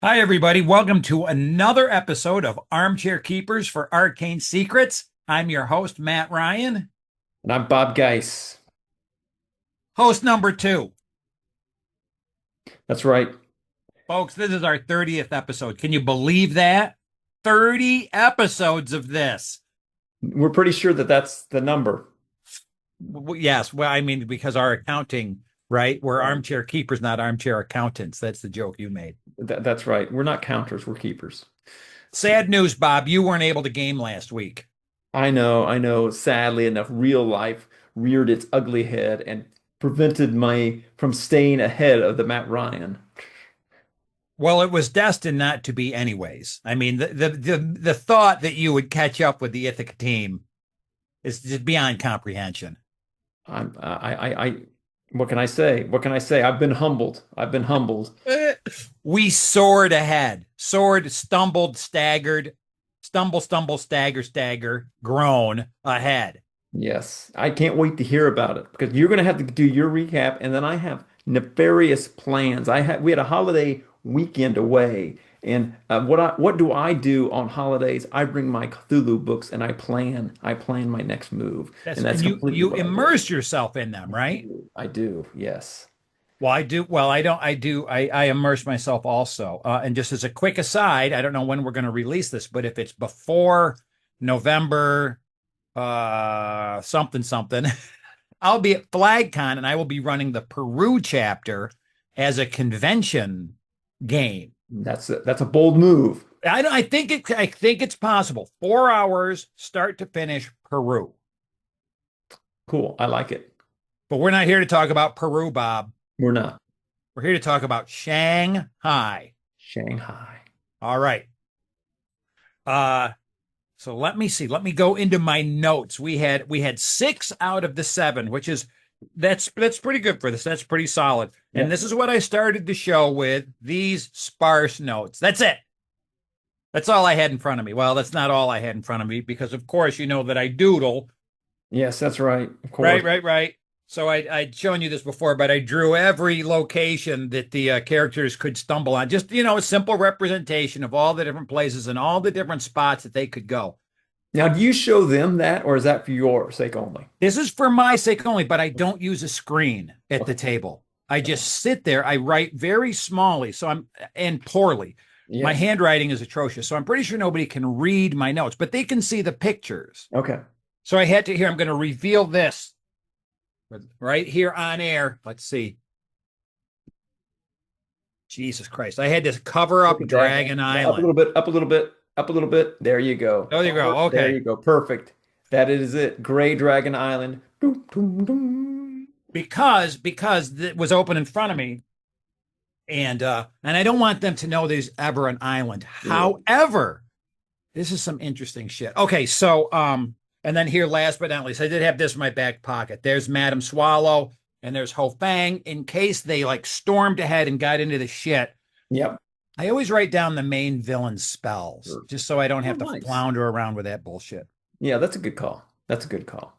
Hi, everybody. Welcome to another episode of Armchair Keepers for Arcane Secrets. I'm your host, Matt Ryan. And I'm Bob Geis. Host number two. That's right. Folks, this is our 30th episode. Can you believe that? 30 episodes of this. We're pretty sure that that's the number. Yes. Well, I mean, because our accounting, right? We're Right. armchair keepers, not armchair accountants. That's the joke you made. That's right. We're not counters, we're keepers. Sad news, Bob. You weren't able to game last week. I know. Sadly enough, real life reared its ugly head and prevented me from staying ahead of the Matt Ryan. Well, it was destined not to be anyways. I mean, the thought that you would catch up with the Ithaca team is just beyond comprehension. I what can I say? What can I say? I've been humbled. I've been humbled. We soared ahead, soared, stumbled, staggered, stumble, stagger, groan ahead. Yes, I can't wait to hear about it because you're going to have to do your recap, and then I have nefarious plans. We had a holiday weekend away, and what do I do on holidays? I bring my Cthulhu books and I plan my next move, and And that's completely you what I do. immerse yourself in them, right? I do, yes. Well, I do. Well, I don't. I do. I immerse myself also. And just as a quick aside, I don't know when we're going to release this, but if it's before November, something, I'll be at FlagCon and I will be running the Peru chapter as a convention game. That's a bold move. I think it's possible. 4 hours, start to finish, Peru. Cool. I like it. But we're not here to talk about Peru, Bob. We're not We're here to talk about Shanghai. Shanghai. All right. Uh, so let me see. Let me go into my notes. We had 6 out of the 7, which is that's pretty good for this. That's pretty solid. And Yep. this is what I started the show with, these sparse notes. That's it. That's all I had in front of me. Well, that's not all I had in front of me because, of course, you know that I doodle. Yes, that's right. Of course. Right. So I'd shown you this before, but I drew every location that the characters could stumble on. Just, a simple representation of all the different places and all the different spots that they could go. Now, do you show them that, or is that for your sake only? This is for my sake only, but I don't use a screen at the Okay. table. I just sit there. I write very smallly, and poorly. My Yes. handwriting is atrocious, so I'm pretty sure nobody can read my notes, but they can see the pictures. Okay. So I had to here. I'm going to reveal this right here on air. Let's see. Jesus Christ. I had to cover Look up at that. Dragon Now up a Island. little bit, up a little bit, up a little bit. There you go. There you go. Forward. There Okay. you go. Perfect. That is it. Gray Dragon Island. Doom, doom, doom. Because it was open in front of me, and I don't want them to know there's ever an island. Yeah. However, this is some interesting shit. Okay, so and then here, last but not least, I did have this in my back pocket. There's Madam Swallow and there's Ho Fang in case they like stormed ahead and got into the shit. Yep. I always write down the main villain spells Sure. just so I don't Oh, have to nice. flounder around with that bullshit. Yeah, that's a good call. That's a good call.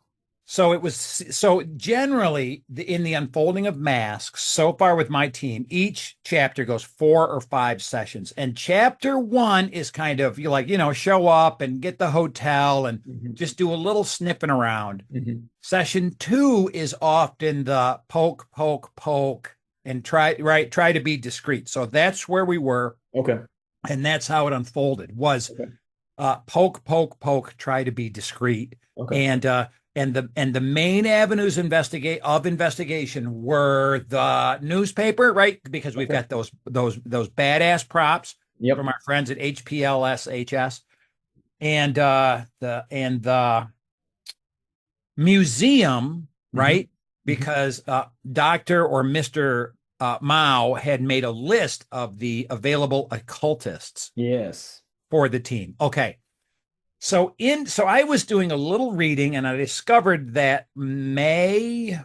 So generally in the unfolding of masks so far with my team, each chapter goes 4 or 5 sessions, and chapter one is kind of you like show up and get the hotel and Hmm. just do a little sniffing around. Hmm. Session two is often the poke and try to be discreet. So that's where we were, Okay. and that's how it unfolded was Okay. poke, try to be discreet, Okay. and the main avenues investigation were the newspaper, right? Because we've Okay. got those badass props Yep. from our friends at HPLSHS, and the museum, Hmm. right? Because Doctor or Mister Mao had made a list of the available occultists Yes. for the team. Okay. So I was doing a little reading and I discovered that May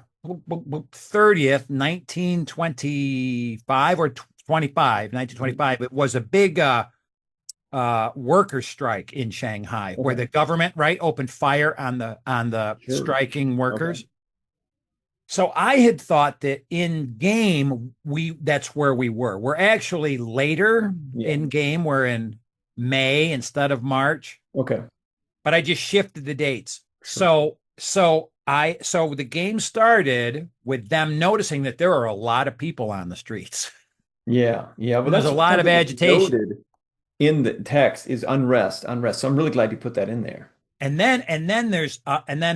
30th, 1925 or 25, Mhm. 1925, it was a big worker strike in Shanghai where Okay. the government, right, opened fire on the Sure. striking Okay. workers. So I had thought that in game we that's where we were. We're actually later Yeah. in game. We're in May instead of March, Okay. but I just shifted the dates. Sure. So the game started with them noticing that there are a lot of people on the streets. Yeah. Yeah. Well, And there's that's a lot of something that's agitation. noted in the text is unrest, unrest. So I'm really glad you put that in there. And then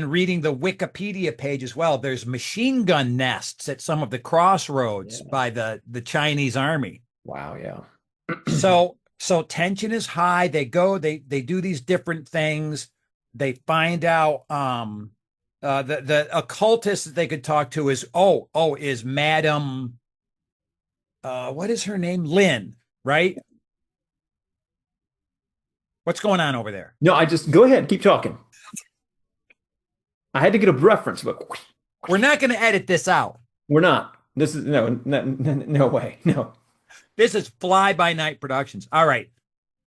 reading the Wikipedia page as well, there's machine gun nests at some of the crossroads Yeah. by the Chinese army. Wow. Yeah. So tension is high. They do these different things. They find out the occultist that they could talk to is is Madam what is her name? Lynn, right? What's going on over there? No, I just go ahead, keep talking. I had to get a reference, but We're not going to edit this out. we're not. This is no way. No. This is fly by night productions. All right.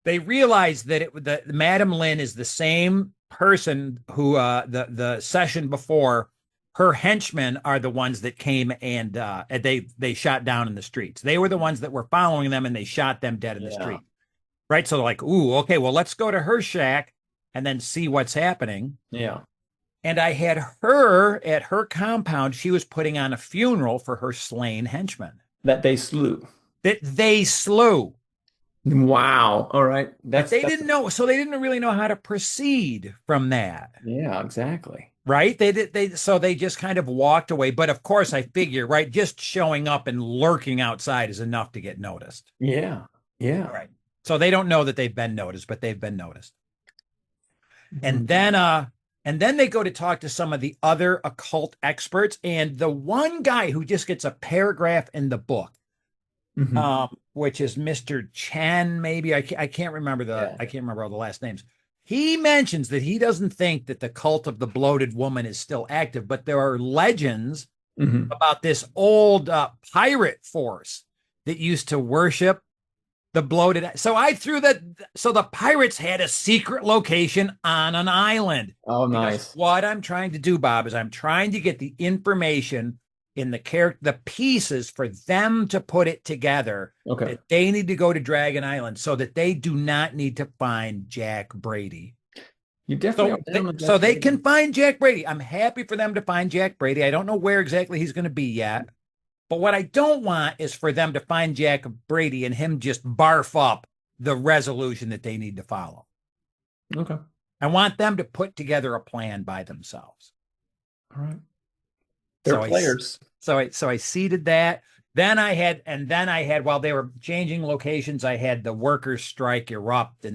They realize that the Madam Lynn is the same person who the session before her henchmen are the ones that came and they shot down in the streets. They were the ones that were following them and they shot them dead in the Yeah. street. Right. So they're like, ooh, okay, well, let's go to her shack and then see what's happening. Yeah. And I had her at her compound. She was putting on a funeral for her slain henchmen That they slew. that they slew. Wow. All right. But they That's didn't know, so they didn't really know how to proceed from that. yeah, exactly. Right? They just kind of walked away. But of course, I figure, right, just showing up and lurking outside is enough to get noticed. Yeah. Yeah. Right. So they don't know that they've been noticed, but they've been noticed. Mhm. And then they go to talk to some of the other occult experts. And the one guy who just gets a paragraph in the book, Mhm. which is Mr. Chan, maybe I can't remember Yeah. I can't remember all the last names. He mentions that he doesn't think that the cult of the bloated woman is still active, but there are legends Mhm. about this old pirate force that used to worship the bloated. So I threw that. So the pirates had a secret location on an island. Oh, Because nice. what I'm trying to do, Bob, is I'm trying to get the information in the character, the pieces for them to put it together Okay. that they need to go to Dragon Island so that they do not need to find Jack Brady. You definitely are down on So Jack they Brady. can find Jack Brady. I'm happy for them to find Jack Brady. I don't know where exactly he's going to be yet. But what I don't want is for them to find Jack Brady and him just barf up the resolution that they need to follow. Okay. I want them to put together a plan by themselves. All right. They're So I players. so I seeded that. Then I had while they were changing locations, I had the workers' strike erupt, Yeah.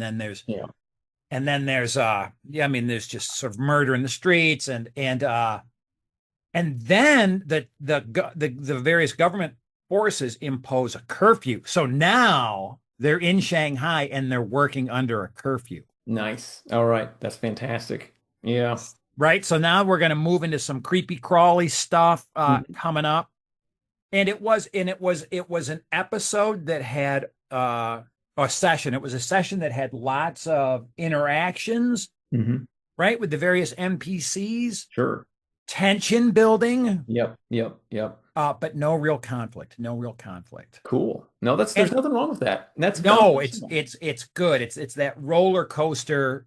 and then there's yeah, I mean there's just sort of murder in the streets and then the various government forces impose a curfew. So now they're in Shanghai and they're working under a curfew. Nice. All right. That's fantastic. Yeah. Right. So now we're going to move into some creepy crawly stuff Mhm. coming up. And it was an episode that had a session. It was a session that had lots of interactions, Mhm. right, with the various NPCs, Sure. tension building, Yep. Yep. Yep. but no real conflict. No real conflict. Cool. No, there's And nothing wrong with that. That's no, it's foundational. it's it's good. It's that roller coaster,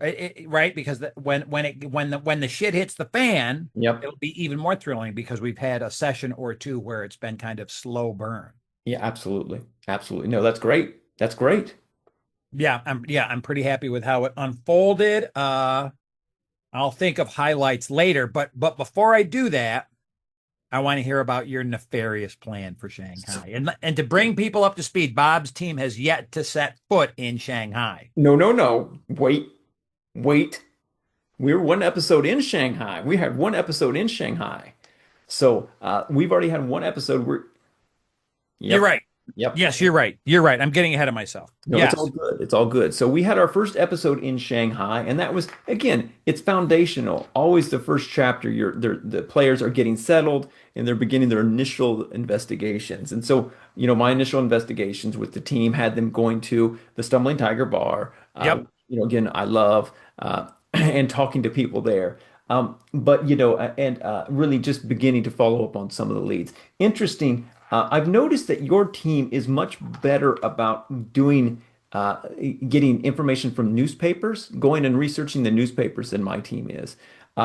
right? Because when the shit hits the fan, Yep. it'll be even more thrilling because we've had a session or two where it's been kind of slow burn. Yeah, absolutely. Absolutely. No, that's great. That's great. Yeah, I'm pretty happy with how it unfolded. I'll think of highlights later, but before I do that, I want to hear about your nefarious plan for Shanghai. And to bring people up to speed, Bob's team has yet to set foot in Shanghai. No, no, no. Wait, wait. We're one episode in Shanghai. We had one episode in Shanghai. So we've already had one episode where, You're yep, right. yep. Yes, you're right. You're right. I'm getting ahead of myself. No, it's all Yes. good. It's all good. So we had our first episode in Shanghai, and that was, again, it's foundational. Always the first chapter, the players are getting settled and they're beginning their initial investigations. And so, my initial investigations with the team had them going to the Stumbling Tiger Bar. Yep. Again, I love and talking to people there. But and really just beginning to follow up on some of the leads. Interesting. I've noticed that your team is much better about doing uh, getting information from newspapers, going and researching the newspapers than my team is.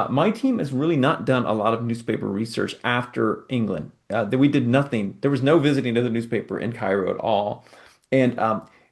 My team has really not done a lot of newspaper research after England. That we did nothing. There was no visiting of the newspaper in Cairo at all. And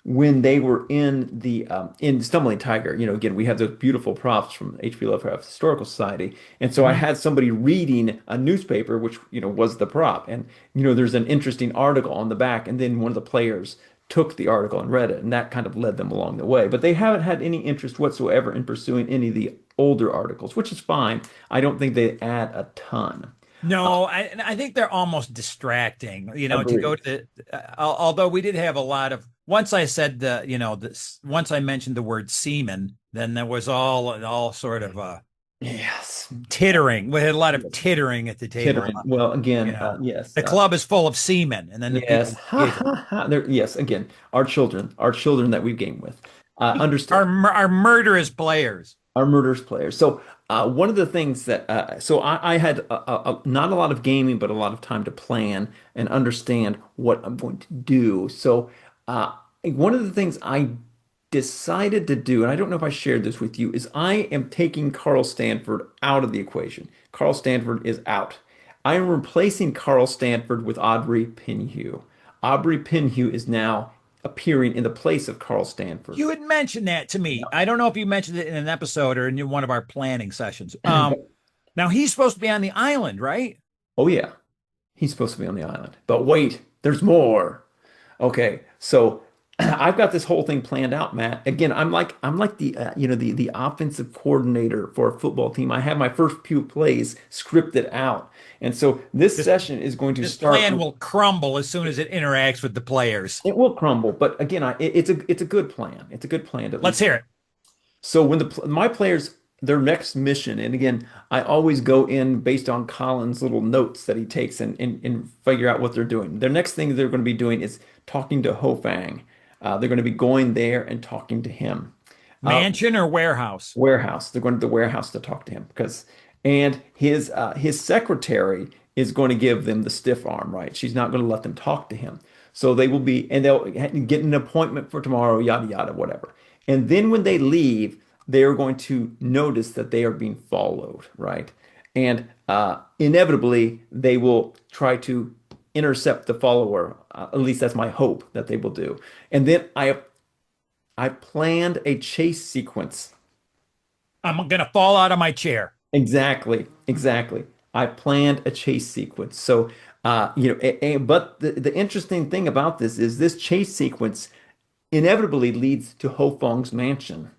when they were in Stumbling Tiger, again, we have those beautiful props from H.P. Lovecraft Historical Society. And so I Mhm. had somebody reading a newspaper, which, was the prop. And, there's an interesting article on the back, and then one of the players took the article and read it, and that kind of led them along the way. But they haven't had any interest whatsoever in pursuing any of the older articles, which is fine. I don't think they add a ton. Uh, No, I think they're almost distracting, to go Agreed. to although we did have a lot of, once I said once I mentioned the word semen, then there was all sort of Yes. tittering. We had a lot of Yes. tittering at the table. Tittering. Well, You again, know, yes. the club is full of semen, and then the Yes. people Ha giggle. ha ha. Yes, again, our children that we've gamed with. Our Understand our murderous players. our murders players. So one of the things that so I had not a lot of gaming, but a lot of time to plan and understand what I'm going to do. So one of the things I decided to do, and I don't know if I shared this with you, is I am taking Carl Stanford out of the equation. Carl Stanford is out. I am replacing Carl Stanford with Audrey Pinhue. Aubrey Pinhue is now appearing in the place of Carl Stanford. You had mentioned that to me. I don't know if you mentioned it in an episode or in one of our planning sessions. Now he's supposed to be on the island, right? Oh yeah, he's supposed to be on the island. But wait, there's more. Okay, so I've got this whole thing planned out, Matt. Again, I'm like the the offensive coordinator for a football team. I have my first few plays scripted out, and so this This session is going to this start plan with will crumble as soon as it interacts with the players. it will crumble, but again, it's a good plan. It's a good plan to at Let's least. hear it. So when my players their next mission, and again, I always go in based on Colin's little notes that he takes and figure out what they're doing. Their next thing they're going to be doing is talking to Ho Fang. They're going to be going there and talking to him. Uh, Mansion or warehouse? Warehouse. They're going to the warehouse to talk to him because, and his secretary is going to give them the stiff arm, right? She's not going to let them talk to him. So they will be, and they'll get an appointment for tomorrow, yada yada, whatever. And then when they leave, they are going to notice that they are being followed, right? And inevitably, they will try to intercept the follower. At least that's my hope that they will do. And then I planned a chase sequence. I'm gonna fall out of my chair. Exactly, exactly. I planned a chase sequence. So, but the interesting thing about this chase sequence inevitably leads to Ho Fong's mansion,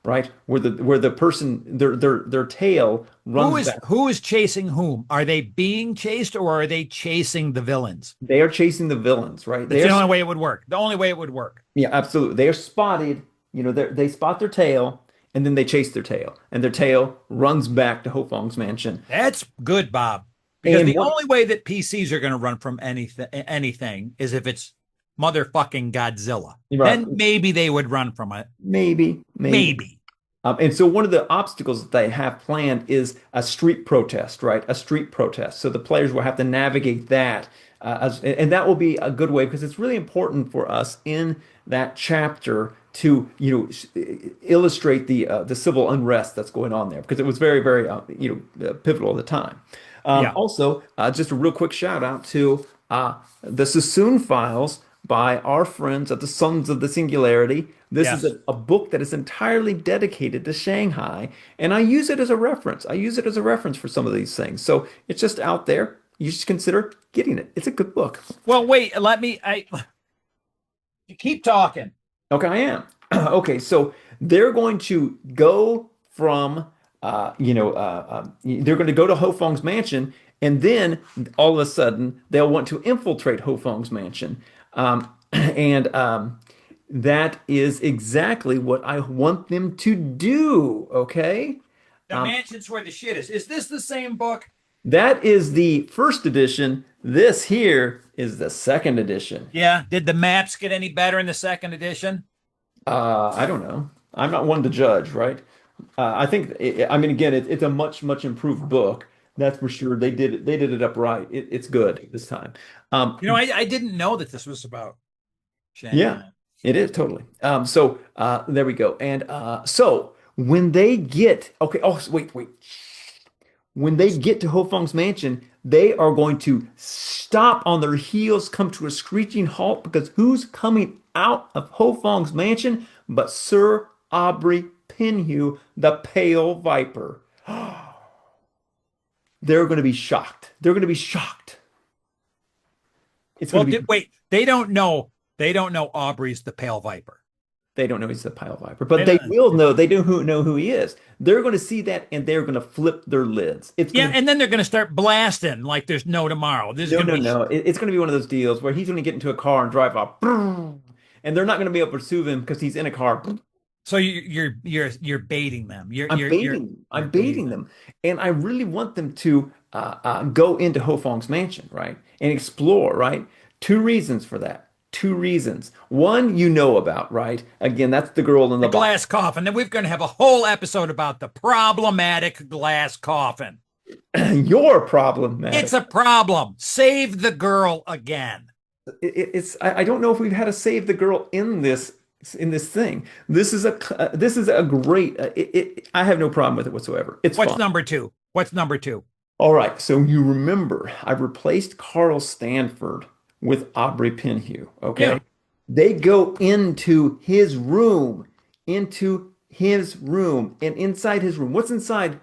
right? Where the person their tail runs back. Who is chasing whom? Are they being chased or are they chasing the villains? They are chasing the villains, right? That's the only way it would work. The only way it would work. Yeah, absolutely. They are spotted. They spot their tail, and then they chase their tail, and their tail runs back to Ho Fong's mansion. That's good, Bob. Because And the what? only way that PCs are going to run from anything is if it's motherfucking Godzilla. Right, Then maybe they would run from it. maybe. Maybe. And so one of the obstacles that they have planned is a street protest, right? A street protest. So the players will have to navigate that, and that will be a good way because it's really important for us in that chapter to, illustrate the civil unrest that's going on there because it was very, very, pivotal at the time. Yeah. Also, just a real quick shout out to the Sassoon Files by our friends at the Sons of the Singularity. This is Yes. a book that is entirely dedicated to Shanghai, and I use it as a reference. I use it as a reference for some of these things. So it's just out there. You should consider getting it. It's a good book. Well, wait, let me I you keep talking. Okay, I am. Okay, so they're going to go from, they're going to go to Ho Fong's mansion, and then all of a sudden they'll want to infiltrate Ho Fong's mansion. And that is exactly what I want them to do. Okay. The mansion's where the shit is. Is this the same book? That is the first edition. This here is the second edition. Yeah. Did the maps get any better in the second edition? I don't know. I'm not one to judge, right? I think, I mean, again, it's a much improved book. That's for sure. They did it up right. It's good this time. I didn't know that this was about Yeah, Shanghai. it is totally. There we go. And so when they get okay, oh wait. When they get to Ho Fung's mansion, they are going to stop on their heels, come to a screeching halt because who's coming out of Ho Fung's mansion but Sir Aubrey Pinhew, the Pale Viper? They're going to be shocked. They're going to be shocked. It's going Well, to be wait, they don't know. They don't know Aubrey's the Pale Viper. They don't know he's the Pile Viper, They but they don't, will know. They do know who he is. They're going to see that and they're going to flip their lids. It's yeah, going to and then they're going to start blasting like there's no tomorrow. This is no, going to no, be no. It's going to be one of those deals where he's going to get into a car and drive off, and they're not going to be able to pursue him because he's in a car. so you're baiting them. I'm You're baiting baiting them. them, and I really want them to go into Ho Fong's mansion, right, and explore, right. Two reasons for that. Two reasons. One, you know about, right? Again, that's the girl in The the box. glass coffin. Then we're going to have a whole episode about the problematic glass coffin. You're problematic. It's a problem. Save the girl again. I don't know if we've had to save the girl in this thing. This is a great. I have no problem with it whatsoever. It's What's fun. number two? What's number two? All right, so you remember I replaced Carl Stanford with Aubrey Penhew. Yeah. Okay, they go into his room, and inside his room. What's inside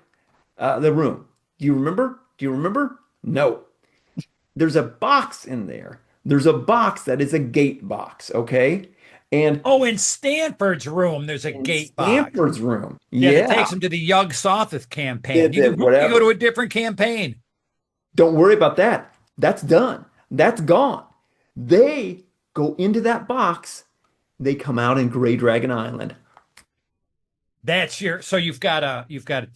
the room? Do you remember? Do you remember? No. There's a box in there. There's a box that is a gate box, okay? And Oh, in Stanford's room, there's a in gate box. Stanford's room, Yeah, that yeah, takes him to the Yug Sothoth campaign. it did You go to whatever. a different campaign. Don't worry about that. That's done. That's gone. They go into that box. They come out in Gray Dragon Island. That's your so you've got a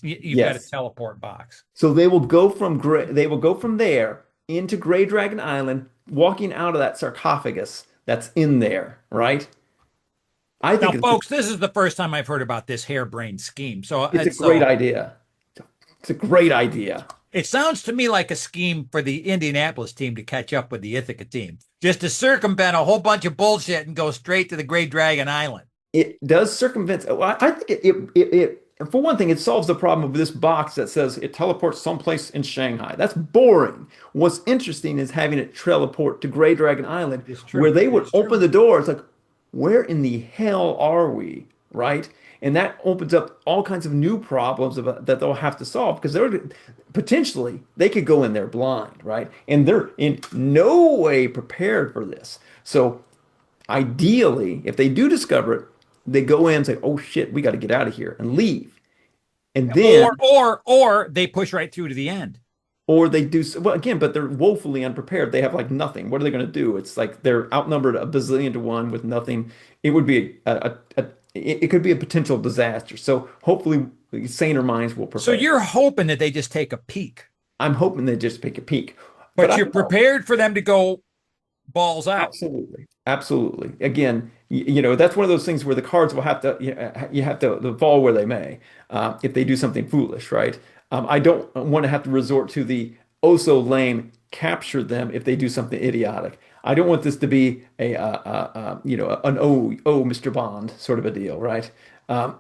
Yes. teleport box. So they will go from there into Gray Dragon Island, walking out of that sarcophagus that's in there, right? I Now, think folks, this is the first time I've heard about this harebrained scheme. it's a great So idea. It's a great idea. it sounds to me like a scheme for the Indianapolis team to catch up with the Ithaca team, just to circumvent a whole bunch of bullshit and go straight to the Great Dragon Island. It does circumvent. I think for one thing, it solves the problem of this box that says it teleports someplace in Shanghai. That's boring. What's interesting is having it teleport to Gray Dragon Island, It's where true. they would It's open true. the door. It's like, where in the hell are we? Right? And that opens up all kinds of new problems that they'll have to solve because they're potentially they could go in there blind, right? And they're in no way prepared for this. So ideally, if they do discover it, they go in and say, "Oh shit, we got to get out of here," and leave. And then, Or they push right through to the end. or they do well again, but they're woefully unprepared. They have like nothing. What are they going to do? It's like they're outnumbered a bazillion to one with nothing. It would be it could be a potential disaster. So hopefully, saner minds will So prepare. you're hoping that they just take a peek, I'm hoping they just take a peek, but but I you're don't know. prepared for them to go balls out. Absolutely. Absolutely. Again, that's one of those things where the cards will have to, you have to fall where they may, if they do something foolish, right? I don't want to have to resort to the oh so lame capture them if they do something idiotic. I don't want this to be an oh, Mr. Bond sort of a deal, right? Um,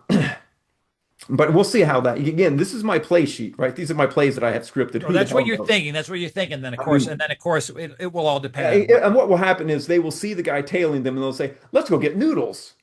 but we'll see how that, again, this is my play sheet, right? These are my plays that I have scripted. So Who the that's what hell you're knows? thinking. That's what you're thinking. I mean, Then of course, it will all depend on what and what will happen is they will see the guy tailing them and they'll say, let's go get noodles.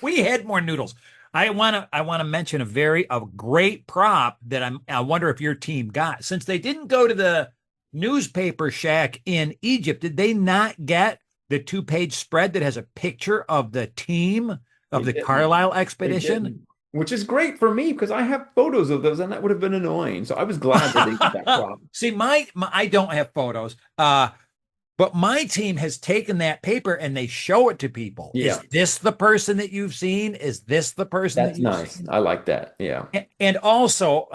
we had more noodles. I want to mention a great prop that I wonder if your team got. Since they didn't go to the newspaper shack in Egypt, did they not get the two-page spread that has a picture of the team They of the didn't. Carlisle They expedition? didn't. Which is great for me because I have photos of those and that would have been annoying. So I was glad that they did that problem. See, my I don't have photos. But my team has taken that paper and they show it to people. Is Yeah, this the person that you've seen? Is this the person that that's you've nice. seen? I like that. Yeah. And also,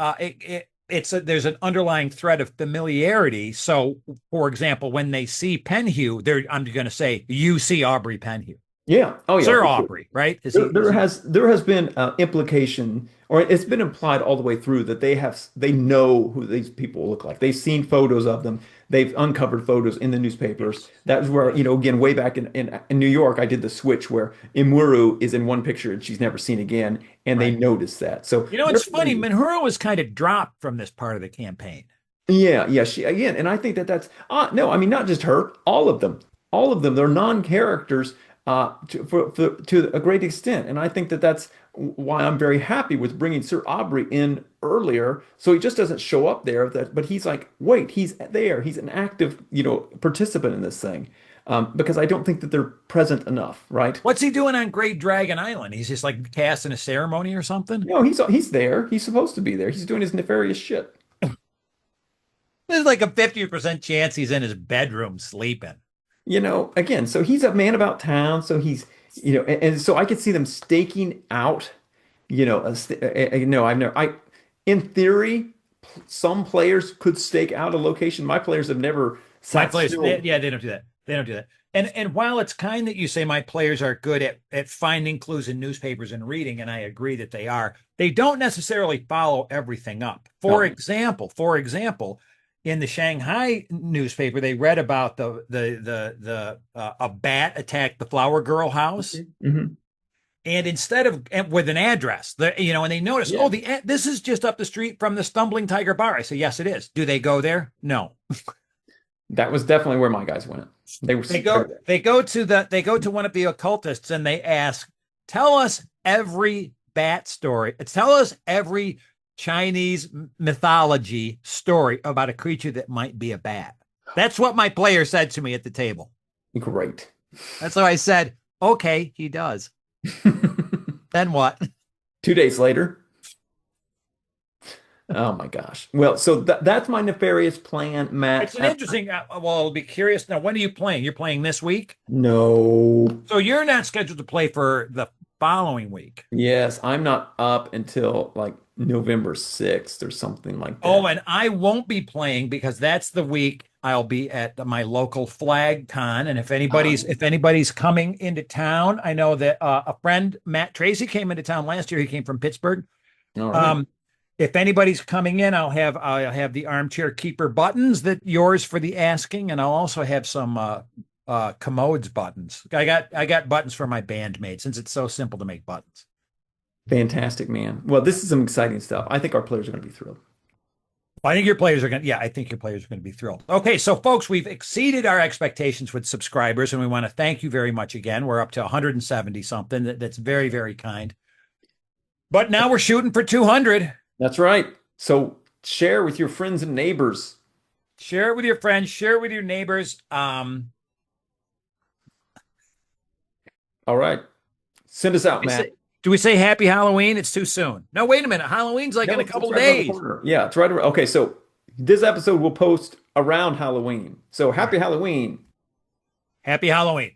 there's an underlying thread of familiarity. So, for example, when they see Penhew, I'm going to say, "You see Aubrey Penhew." Yeah. Oh yeah, Sir for sure. Aubrey, right? There, Is there he has there has been implication, or it's been implied all the way through that they know who these people look like. They've seen photos of them. They've uncovered photos in the newspapers. Yes. That was where, Yes. again, way back in New York, I did the switch where Imuru is in one picture and she's never seen again, and they Right. noticed that. So You know, they're it's familiar funny. with. Manhura was kind of dropped from this part of the campaign. Yeah, yeah, she again, and I think that that's no, I mean not just her, all of them, they're non-characters to a great extent, and I think that that's why I'm very happy with bringing Sir Aubrey in earlier, so he just doesn't show up there, but he's like, wait, he's there, he's an active, participant in this thing, because I don't think that they're present enough, right? What's he doing on Great Dragon Island? He's just like casting a ceremony or something. No, he's there, he's supposed to be there, he's doing his nefarious shit. There's like a 50% chance he's in his bedroom sleeping. Again, so he's a man about town, so and so I could see them staking out, no, in theory, some players could stake out a location. My players have never My sat players, still. yeah, they don't do that. They don't do that. And while it's kind that you say my players are good at finding clues in newspapers and reading, and I agree that they are, they don't necessarily follow everything up. No. For example, in the Shanghai newspaper, they read about the a bat attacked the Flower Girl house, Hmm. and instead of with an address, and they notice, Yeah, oh, this is just up the street from the Stumbling Tiger Bar. I say, yes, it is. Do they go there? No. that was definitely where my guys went. They were scared. They go to one of the occultists and they ask, tell us every bat story. Tell us every Chinese mythology story about a creature that might be a bat. That's what my player said to me at the table. Great. That's why I said, okay, he does. Then what? 2 days later. Oh my gosh. Well, so that's my nefarious plan, Matt. It's an interesting. Well, I'll be curious now. When are you playing? You're playing this week, No. so you're not scheduled to play for the following week. Yes, I'm not up until like November 6th or something like Oh, that. and I won't be playing because that's the week I'll be at my local flag con. And if anybody's coming into town, I know that a friend, Matt Tracy, came into town last year. He came from Pittsburgh. All right. Um, if anybody's coming in, I'll have the armchair keeper buttons that yours for the asking, and I'll also have some commodes buttons. I got buttons for my bandmate since it's so simple to make buttons. Fantastic, man. Well, this is some exciting stuff. I think our players are going to be thrilled. I think your players are going to, yeah, I think your players are going to be thrilled. Okay, so folks, we've exceeded our expectations with subscribers, and we want to thank you very much again. We're up to 170 something. That's very, very kind. But now we're shooting for 200. That's right. So share with your friends and neighbors. Share it with your friends, share it with your neighbors. All right. Send us out, We Matt. say, do we say happy Halloween? It's too soon. No, wait a minute. Halloween's like No, in a it's couple of right around the days. corner. Yeah, it's right around. Okay, so this episode will post around Halloween. So All happy right. Halloween. Happy Halloween.